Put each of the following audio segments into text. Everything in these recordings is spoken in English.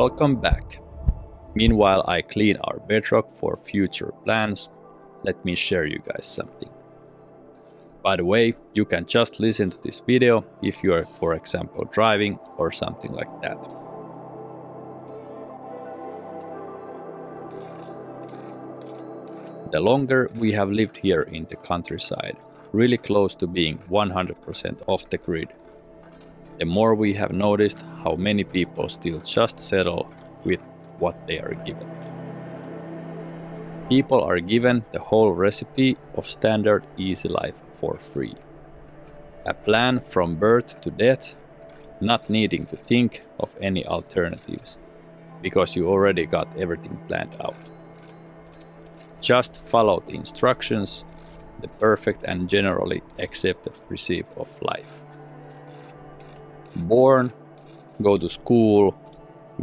Welcome back. Meanwhile, I clean our bedrock for future plans. Let me share you guys something. By the way, you can just listen to this video if you are, for example, driving or something like that. The longer we have lived here in the countryside, really close to being 100% off the grid, the more we have noticed how many people still just settle with what they are given. People are given the whole recipe of standard easy life for free. A plan from birth to death, not needing to think of any alternatives, because you already got everything planned out. Just follow the instructions, the perfect and generally accepted recipe of life. Born, go to school,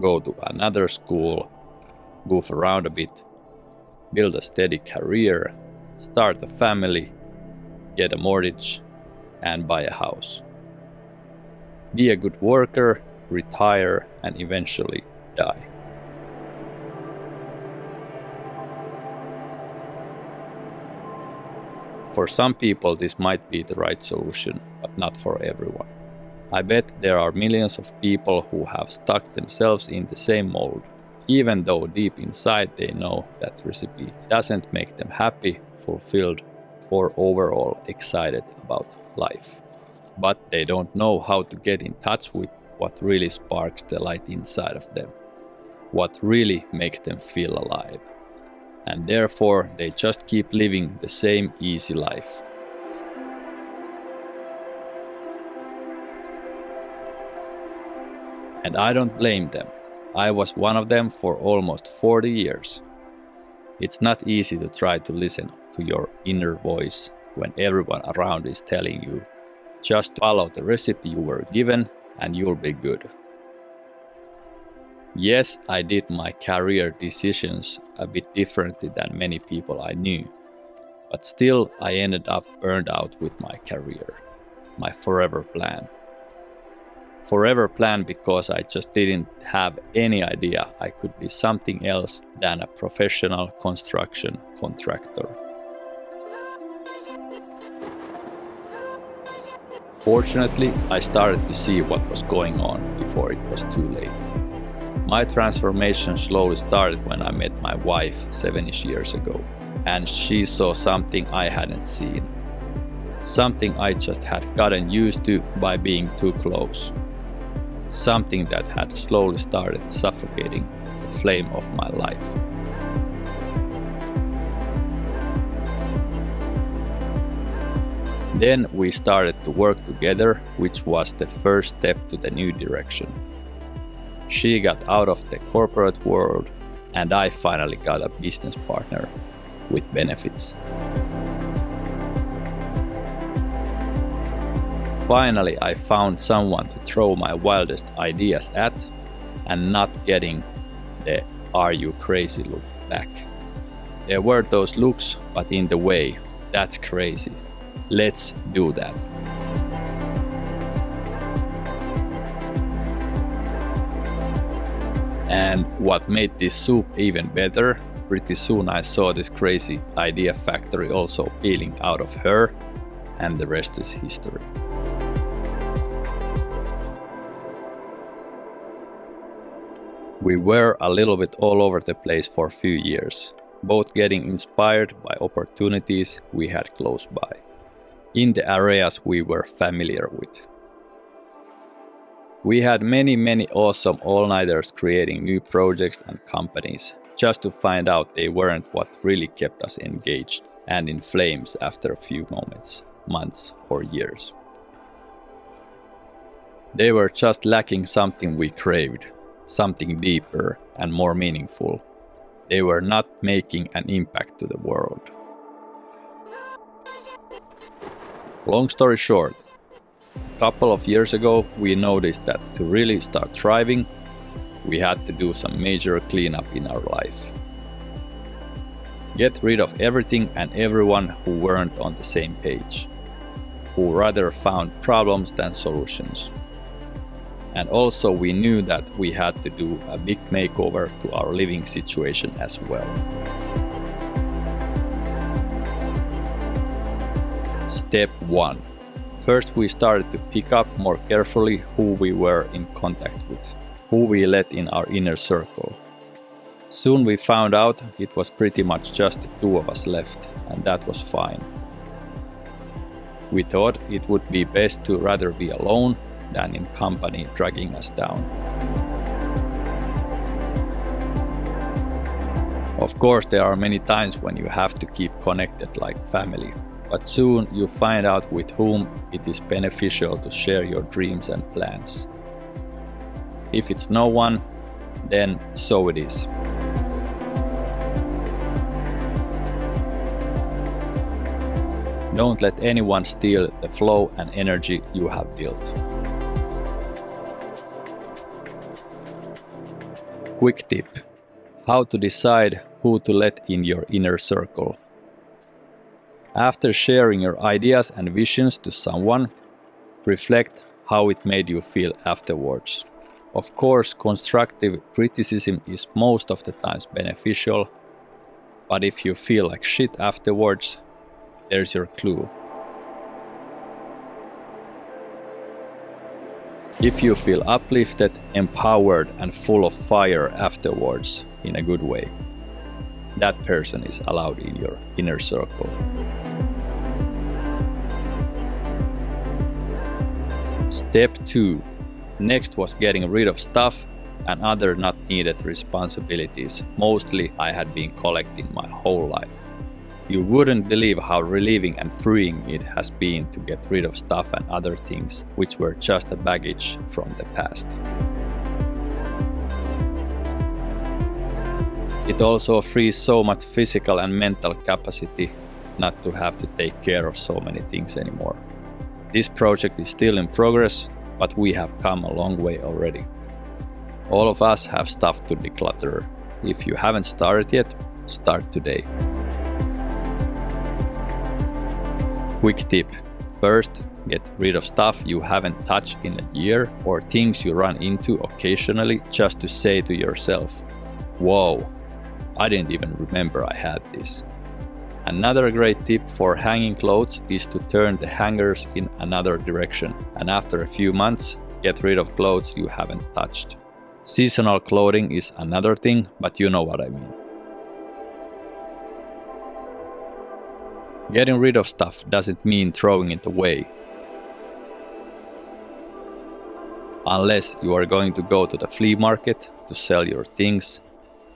go to another school, goof around a bit, build a steady career, start a family, get a mortgage, and buy a house. Be a good worker, retire, and eventually die. For some people, this might be the right solution, but not for everyone. I bet there are millions of people who have stuck themselves in the same mold, even though deep inside they know that recipe doesn't make them happy, fulfilled, or overall excited about life. But they don't know how to get in touch with what really sparks the light inside of them, what really makes them feel alive. And therefore they just keep living the same easy life. And I don't blame them. I was one of them for almost 40 years. It's not easy to try to listen to your inner voice when everyone around is telling you, just follow the recipe you were given and you'll be good. Yes, I did my career decisions a bit differently than many people I knew, but still I ended up burned out with my career, my forever plan. Forever plan because I just didn't have any idea I could be something else than a professional construction contractor. Fortunately, I started to see what was going on before it was too late. My transformation slowly started when I met my wife 7-ish years ago, and she saw something I hadn't seen. Something I just had gotten used to by being too close. Something that had slowly started suffocating the flame of my life. Then we started to work together, which was the first step to the new direction. She got out of the corporate world, and I finally got a business partner with benefits. Finally, I found someone to throw my wildest ideas at and not getting the "are you crazy" look back. There were those looks, but in the way, that's crazy. Let's do that. And what made this soup even better, pretty soon I saw this crazy idea factory also peeling out of her, and the rest is history. We were a little bit all over the place for a few years, both getting inspired by opportunities we had close by, in the areas we were familiar with. We had many awesome all-nighters creating new projects and companies, just to find out they weren't what really kept us engaged and in flames after a few moments, months, or years. They were just lacking something we craved, something deeper and more meaningful. They were not making an impact to the world. Long story short, a couple of years ago we noticed that to really start thriving, we had to do some major cleanup in our life. Get rid of everything and everyone who weren't on the same page, who rather found problems than solutions. And also we knew that we had to do a big makeover to our living situation as well. Step 1. First we started to pick up more carefully who we were in contact with, who we let in our inner circle. Soon we found out it was pretty much just the two of us left, and that was fine. We thought it would be best to rather be alone than in company dragging us down. Of course, there are many times when you have to keep connected like family, but soon you find out with whom it is beneficial to share your dreams and plans. If it's no one, then so it is. Don't let anyone steal the flow and energy you have built. Quick tip: how to decide who to let in your inner circle. After sharing your ideas and visions to someone, reflect how it made you feel afterwards. Of course, constructive criticism is most of the times beneficial, but if you feel like shit afterwards, there's your clue. If you feel uplifted, empowered, and full of fire afterwards, in a good way, that person is allowed in your inner circle. Step 2. Next was getting rid of stuff and other not needed responsibilities. Mostly I had been collecting my whole life. You wouldn't believe how relieving and freeing it has been to get rid of stuff and other things which were just a baggage from the past. It also frees so much physical and mental capacity not to have to take care of so many things anymore. This project is still in progress, but we have come a long way already. All of us have stuff to declutter. If you haven't started yet, start today. Quick tip: first, get rid of stuff you haven't touched in a year or things you run into occasionally just to say to yourself, "Whoa, I didn't even remember I had this." Another great tip for hanging clothes is to turn the hangers in another direction, and after a few months, get rid of clothes you haven't touched. Seasonal clothing is another thing, but you know what I mean. Getting rid of stuff doesn't mean throwing it away. Unless you are going to go to the flea market to sell your things,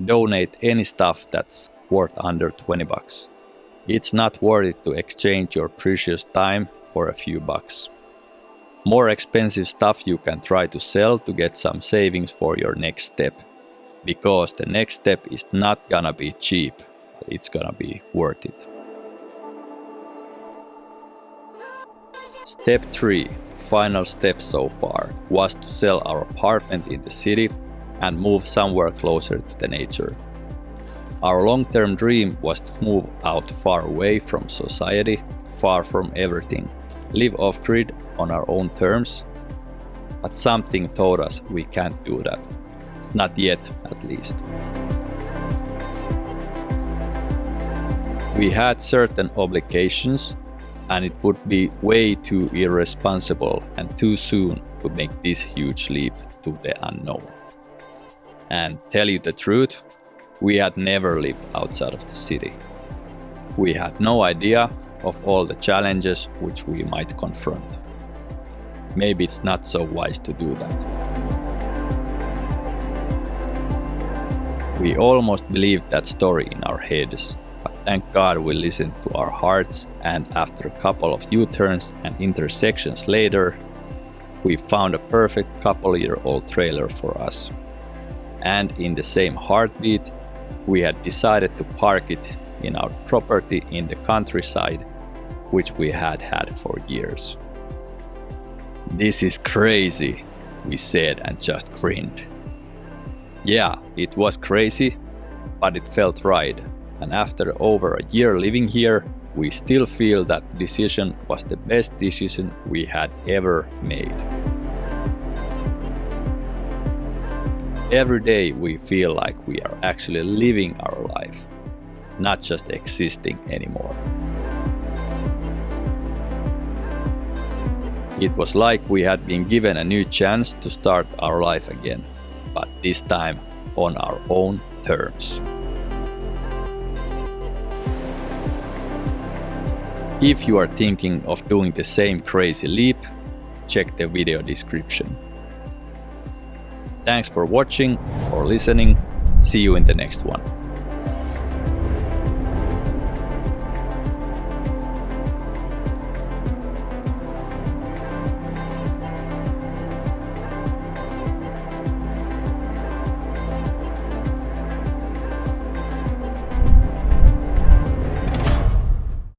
donate any stuff that's worth under 20 bucks. It's not worth it to exchange your precious time for a few bucks. More expensive stuff you can try to sell to get some savings for your next step. Because the next step is not gonna be cheap, it's gonna be worth it. Step 3, final step so far, was to sell our apartment in the city and move somewhere closer to the nature. Our long-term dream was to move out far away from society, far from everything, live off-grid on our own terms, but something told us we can't do that. Not yet, at least. We had certain obligations, and it would be way too irresponsible and too soon to make this huge leap to the unknown. And tell you the truth, we had never lived outside of the city. We had no idea of all the challenges which we might confront. Maybe it's not so wise to do that. We almost believed that story in our heads. But thank God we listened to our hearts, and after a couple of U-turns and intersections later, we found a perfect couple-year-old trailer for us. And in the same heartbeat, we had decided to park it in our property in the countryside, which we had had for years. "This is crazy," we said and just grinned. Yeah, it was crazy, but it felt right. And after over a year living here, we still feel that decision was the best decision we had ever made. Every day we feel like we are actually living our life, not just existing anymore. It was like we had been given a new chance to start our life again, but this time on our own terms. If you are thinking of doing the same crazy leap, check the video description. Thanks for watching or listening. See you in the next one.